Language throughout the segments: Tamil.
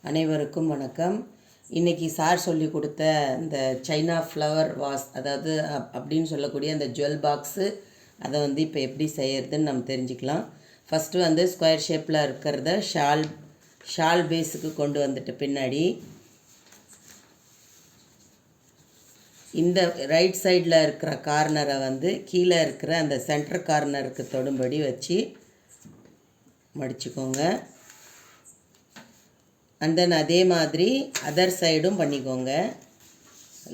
அனைவருக்கும் வணக்கம். இன்றைக்கி சார் சொல்லி கொடுத்த இந்த சைனா ஃப்ளவர் வாஸ், அதாவது அப்படின்னு சொல்லக்கூடிய அந்த ஜுவல் பாக்ஸு, அதை இப்போ எப்படி செய்கிறதுன்னு நம்ம தெரிஞ்சுக்கலாம். ஃபஸ்ட்டு ஸ்கொயர் ஷேப்பில் இருக்கிறத ஷால் பேஸுக்கு கொண்டு வந்துட்டு பின்னாடி இந்த ரைட் சைடில் இருக்கிற கார்னரை கீழே இருக்கிற அந்த சென்டர் கார்னருக்கு தொடும்படி வச்சு மடிச்சுக்கோங்க. அண்ட் தென் அதே மாதிரி அதர் சைடும் பண்ணிக்கோங்க.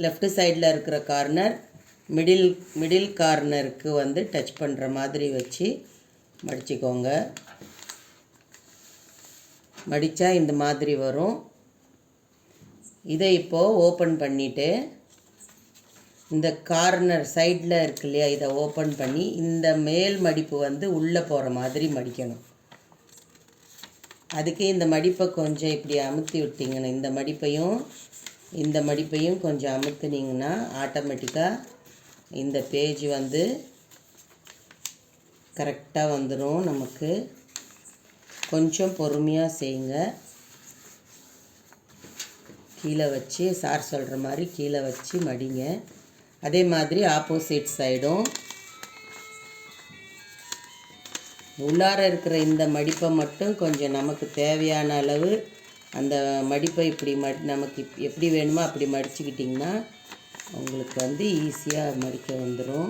லெஃப்ட் சைடில் இருக்கிற கார்னர் மிடில் கார்னருக்கு டச் பண்ணுற மாதிரி வச்சு மடிச்சுக்கோங்க. மடித்தா இந்த மாதிரி வரும். இதை இப்போது ஓப்பன் பண்ணிவிட்டு இந்த கார்னர் சைடில் இருக்கு இல்லையா, இதை ஓப்பன் பண்ணி இந்த மேல் மடிப்பு உள்ளே போகிற மாதிரி மடிக்கணும். அதுக்கு இந்த மடிப்பை கொஞ்சம் இப்படி அமுத்தி விட்டிங்கன்னா, இந்த மடிப்பையும் கொஞ்சம் அமுத்துனீங்கன்னா ஆட்டோமேட்டிக்காக இந்த பேஜ் கரெக்டாக வந்துடும். நமக்கு கொஞ்சம் பொறுமையாக செய்யுங்க. கீழே வச்சு சார் சொல்கிற மாதிரி கீழே வச்சு மடிங்க. அதே மாதிரி ஆப்போசிட் சைடும் உள்ளார இருக்கிற இந்த மடிப்பை மட்டும் கொஞ்சம் நமக்கு தேவையான அளவு அந்த மடிப்பை இப்படி நமக்கு எப்படி வேணுமோ அப்படி மடிச்சுக்கிட்டிங்கன்னா உங்களுக்கு ஈஸியாக மடிக்க வந்துடும்.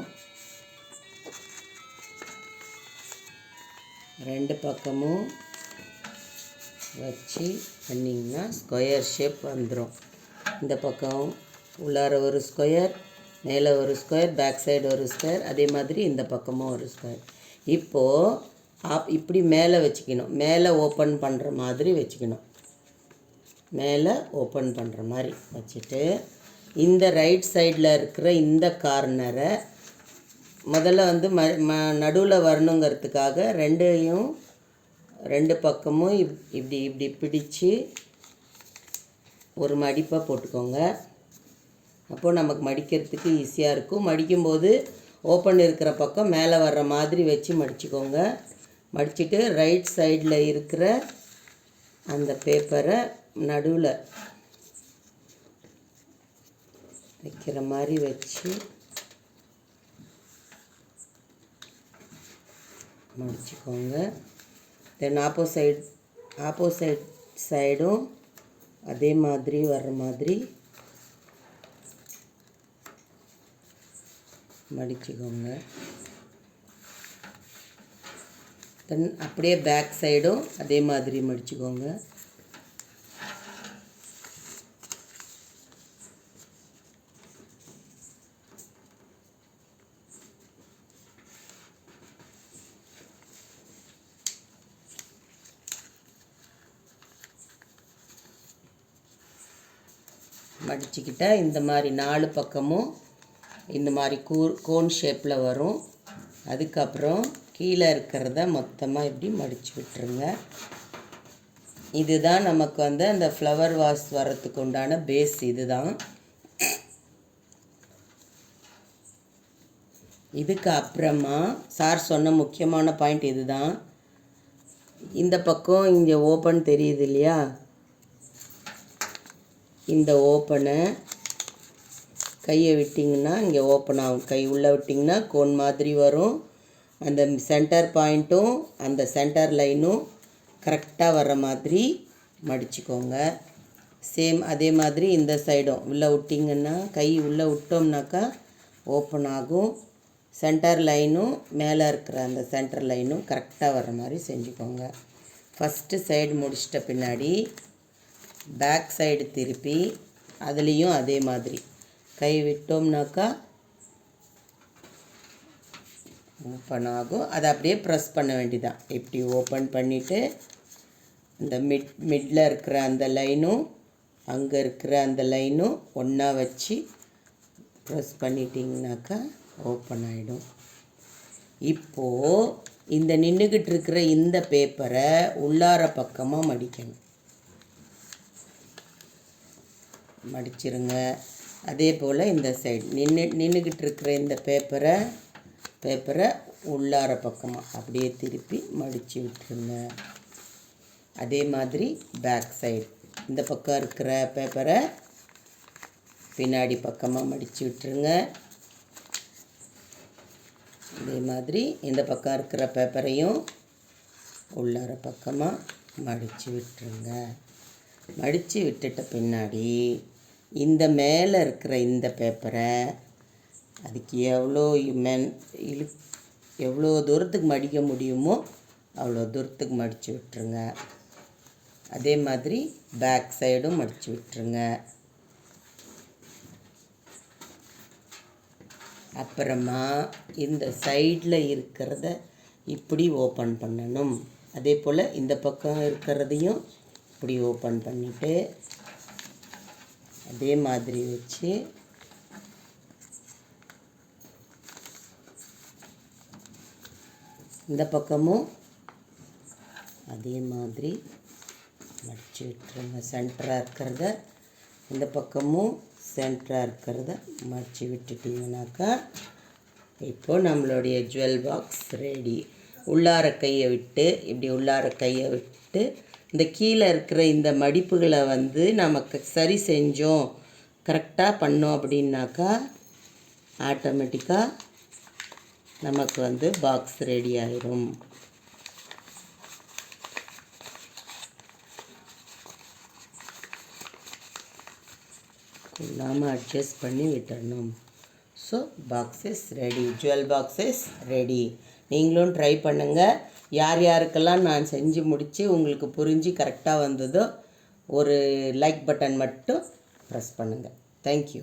ரெண்டு பக்கமும் வச்சு பண்ணிங்கன்னா ஸ்கொயர் ஷேப் வந்துடும். இந்த பக்கம் உள்ளார ஒரு ஸ்கொயர், மேலே ஒரு ஸ்கொயர், பேக் சைடு ஒரு ஸ்கொயர், அதே மாதிரி இந்த பக்கமும் ஒரு ஸ்கொயர். இப்போது இப்படி மேலே வச்சுக்கணும். மேலே ஓப்பன் பண்ணுற மாதிரி வச்சுக்கணும். மேலே ஓப்பன் பண்ணுற மாதிரி வச்சுட்டு இந்த ரைட் சைடில் இருக்கிற இந்த கார்னரை முதல்ல நடுவில் வரணுங்கிறதுக்காக ரெண்டு பக்கமும் இப்படி பிடிச்சு ஒரு மடிப்பை போட்டுக்கோங்க. அப்போது நமக்கு மடிக்கிறதுக்கு ஈஸியாக இருக்கும். மடிக்கும்போது ஓப்பன் இருக்கிற பக்கம் மேலே வர்ற மாதிரி வச்சு மடிச்சுக்கோங்க. மடிச்சுட்டு ரைட் சைடில் இருக்கிற அந்த பேப்பரை நடுவில் வைக்கிற மாதிரி வச்சு மடிச்சுக்கோங்க. தென் ஆப்போசிட் சைடும் அதே மாதிரி வர்ற மாதிரி மடிச்சுக்கோங்க. தென் அப்படியே பேக் சைடும் அதே மாதிரி மடிச்சுக்கோங்க. மடிச்சுக்கிட்டால் இந்த மாதிரி 4 பக்கமும் இந்த மாதிரி கோன் ஷேப்பில் வரும். அதுக்கப்புறம் கீழே இருக்கிறத மொத்தமாக இப்படி மடித்து விட்டுருங்க. இதுதான் நமக்கு அந்த ஃப்ளவர் வாஸ் வரத்துக்கு உண்டான பேஸ். இதுதான். இதுக்கு அப்புறமா சார் சொன்ன முக்கியமான பாயிண்ட் இதுதான். இந்த பக்கம் இங்கே ஓப்பன் தெரியுது இல்லையா, இந்த ஓப்பனை கையை விட்டிங்கன்னா இங்கே ஓப்பன் ஆகும். கை உள்ளே விட்டிங்கன்னா கோன் மாதிரி வரும். அந்த சென்டர் பாயிண்ட்டும் அந்த சென்டர் லைனும் கரெக்டாக வர்ற மாதிரி மடிச்சுக்கோங்க. சேம் அதே மாதிரி இந்த சைடும் உள்ளே விட்டிங்கன்னா, கை உள்ளே விட்டோம்னாக்கா ஓப்பன் ஆகும். சென்டர் லைனும் மேலே இருக்கிற அந்த சென்டர் லைனும் கரெக்டாக வர்ற மாதிரி செஞ்சுக்கோங்க. ஃபஸ்ட்டு சைடு முடிச்சிட்ட பின்னாடி பேக் சைடு திருப்பி அதுலேயும் அதே மாதிரி கை விட்டோம்னாக்கா ஓப்பன் ஆகும். அதை அப்படியே ப்ரெஸ் பண்ண வேண்டியதான். இப்படி ஓப்பன் பண்ணிவிட்டு இந்த மிடில் இருக்கிற அந்த லைனும் அங்கே இருக்கிற அந்த லைனும் ஒன்றா வச்சு ப்ரெஸ் பண்ணிட்டிங்கனாக்கா ஓப்பன் ஆகிடும். இப்போது இந்த நின்றுக்கிட்டு இருக்கிற இந்த பேப்பரை உள்ளார பக்கமாக மடிக்கணும். மடிச்சிருங்க. அதே போல் இந்த சைடு நின்றுக்கிட்டு இருக்கிற இந்த பேப்பரை உள்ளார பக்கமாக அப்படியே திருப்பி மடித்து விட்டுருங்க. அதே மாதிரி பேக் சைடு இந்த பக்கம் இருக்கிற பேப்பரை பின்னாடி பக்கமாக மடித்து விட்டுருங்க. இதே மாதிரி இந்த பக்கம் இருக்கிற பேப்பரையும் உள்ளார பக்கமாக மடித்து விட்டுருங்க. மடித்து விட்டுட்ட பின்னாடி இந்த மேலே இருக்கிற இந்த பேப்பரை அதுக்கு எவ்வளோ தூரத்துக்கு மடிக்க முடியுமோ அவ்வளோ தூரத்துக்கு மடித்து விட்டுருங்க. அதே மாதிரி பேக் சைடும் மடித்து விட்டுருங்க. அப்புறமா இந்த சைடில் இருக்கிறத இப்படி ஓப்பன் பண்ணணும். அதே போல் இந்த பக்கம் இருக்கிறதையும் இப்படி ஓப்பன் பண்ணிவிட்டு அதே மாதிரி வச்சு இந்த பக்கமும் அதே மாதிரி மடித்து விட்டுருங்க. சென்டராக இருக்கிறத இந்த பக்கமும் சென்டராக இருக்கிறத மடித்து விட்டுட்டிங்கனாக்கா இப்போது நம்மளுடைய ஜுவல் பாக்ஸ் ரெடி. உள்ளார கையை விட்டு இந்த கீழே இருக்கிற இந்த மடிப்புகளை நமக்கு சரி செஞ்சோம், கரெக்டாக பண்ணோம் அப்படின்னாக்கா ஆட்டோமேட்டிக்காக நமக்கு பாக்ஸ் ரெடி ஆயிரும். இல்லாமல் அட்ஜஸ்ட் பண்ணி விட்டுறணும். So box is ready, jewel box is ready. நீங்களும் ட்ரை பண்ணுங்கள். யார் யாருக்கெல்லாம் நான் செஞ்சு முடித்து உங்களுக்கு புரிஞ்சு கரெக்டாக வந்ததோ ஒரு லைக் பட்டன் மட்டும் ப்ரெஸ் பண்ணுங்கள். தேங்க்யூ.